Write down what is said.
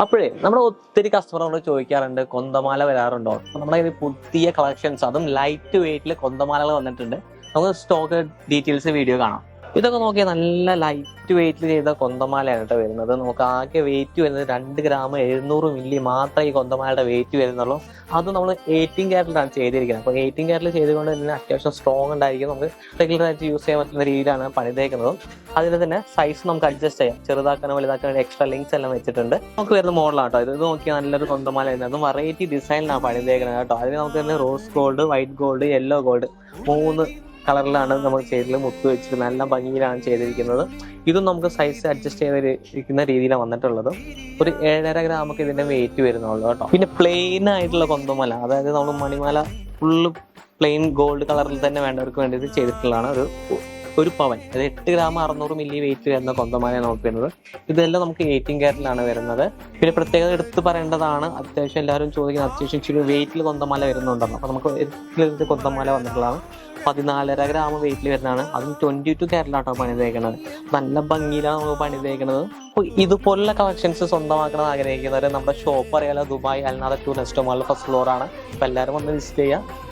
അപ്പോഴേ നമ്മുടെ ഒത്തിരി കസ്റ്റമറോട് ചോദിക്കാറുണ്ട് കൊന്തമാല വരാറുണ്ടോ. നമ്മുടെ കയ്യിൽ പുതിയ കളക്ഷൻസ് അതും ലൈറ്റ് വെയിറ്റിൽ കൊന്തമാലകൾ വന്നിട്ടുണ്ട്. നമുക്ക് സ്റ്റോക്ക് ഡീറ്റെയിൽസ് വീഡിയോ കാണാം. ഇതൊക്കെ നോക്കിയാൽ നല്ല ലൈറ്റ് വെയിറ്റിൽ ചെയ്ത കൊന്തമാലയാണ് കേട്ടോ വരുന്നത്. നമുക്ക് ആകെ വെയിറ്റ് വരുന്നത് 2 ഗ്രാം 700 മില്ലി മാത്രമേ ഈ കൊന്തമാലയുടെ വെയിറ്റ് വരുന്നുള്ളൂ. അത് നമ്മൾ 18 ക്യാരറ്റിലാണ് ചെയ്തിരിക്കുന്നത്. അപ്പോൾ 18 ക്യാരറ്റിൽ ചെയ്തുകൊണ്ട് തന്നെ അത്യാവശ്യം സ്ട്രോങ് ഉണ്ടായിരിക്കും. നമുക്ക് റെഗുലറായിട്ട് യൂസ് ചെയ്യാൻ പറ്റുന്ന രീതിയിലാണ് പണിതേക്കുന്നത്. അതിൽ തന്നെ സൈസ് നമുക്ക് അഡ്ജസ്റ്റ് ചെയ്യാം. ചെറുതാക്കാനോ വലുതാക്കാനോ എക്സ്ട്രാ ലിങ്ക്സ് എല്ലാം വെച്ചിട്ടുണ്ട്. നമുക്ക് വരുന്ന മോഡലാണ് കേട്ടോ ഇത് നോക്കിയാൽ നല്ലൊരു കൊന്തമാല വരുന്നത്. അതും വെറൈറ്റി ഡിസൈനിലാണ് പണിതേക്കുന്നത് കേട്ടോ. അതിന് നമുക്ക് തന്നെ rose gold, white gold, yellow gold 3 കളറിലാണ് നമ്മൾ ചെയ്തിൽ മുത്ത് വെച്ചിട്ട് നല്ല ഭംഗിയിലാണ് ചെയ്തിരിക്കുന്നത്. ഇതും നമുക്ക് സൈസ് അഡ്ജസ്റ്റ് ചെയ്തിരിക്കുന്ന രീതിയിലാണ് വന്നിട്ടുള്ളത്. ഒരു 7.5 ഗ്രാമൊക്കെ ഇതിന്റെ വെയിറ്റ് വരുന്നുള്ളൂ കേട്ടോ. പിന്നെ പ്ലെയിൻ ആയിട്ടുള്ള കൊന്തമാല, അതായത് നമ്മൾ മണിമാല ഫുള്ള് പ്ലെയിൻ ഗോൾഡ് കളറിൽ തന്നെ വേണ്ടവർക്ക് വേണ്ടിയിട്ട് ചെയ്തിട്ടുള്ളതാണ്. ഒരു പവൻ, അത് 8 ഗ്രാം 600 മില്ലി വെയിറ്റ് വരുന്ന കൊന്തമാലയാണ് നമുക്ക് വരുന്നത്. ഇതെല്ലാം നമുക്ക് 18 ക്യാരറ്റിലാണ് വരുന്നത്. പിന്നെ പ്രത്യേകത എടുത്ത് പറയേണ്ടതാണ്, അത്യാവശ്യം എല്ലാവരും ചോദിക്കുന്നത് അത്യാവശ്യം ഇച്ചിരി വെയിറ്റിൽ കൊന്തമാല വരുന്നുണ്ടല്ലോ. അപ്പൊ നമുക്ക് കൊന്തമാല വന്നിട്ടുള്ളതാണ്. 14.5 ഗ്രാം വെയിറ്റിൽ വരുന്നതാണ്. അതും 22 ക്യാരറ്റിലാട്ടോ പണിതേക്കുന്നത്. നല്ല ഭംഗിയിലാണ് നമുക്ക് പണിതേക്കുന്നത്. അപ്പോൾ ഇതുപോലുള്ള കളക്ഷൻസ് സ്വന്തമാക്കണം ആഗ്രഹിക്കുന്നവർ നമ്മുടെ ഷോപ്പ് അറിയാലോ, ദുബായ് അൽനാദ ടൂറിസ്റ്റ് മാളിൽ ഫസ്റ്റ് ഫ്ലോർ ആണ്. അപ്പോൾ എല്ലാവരും വന്ന് വിസിറ്റ് ചെയ്യുക.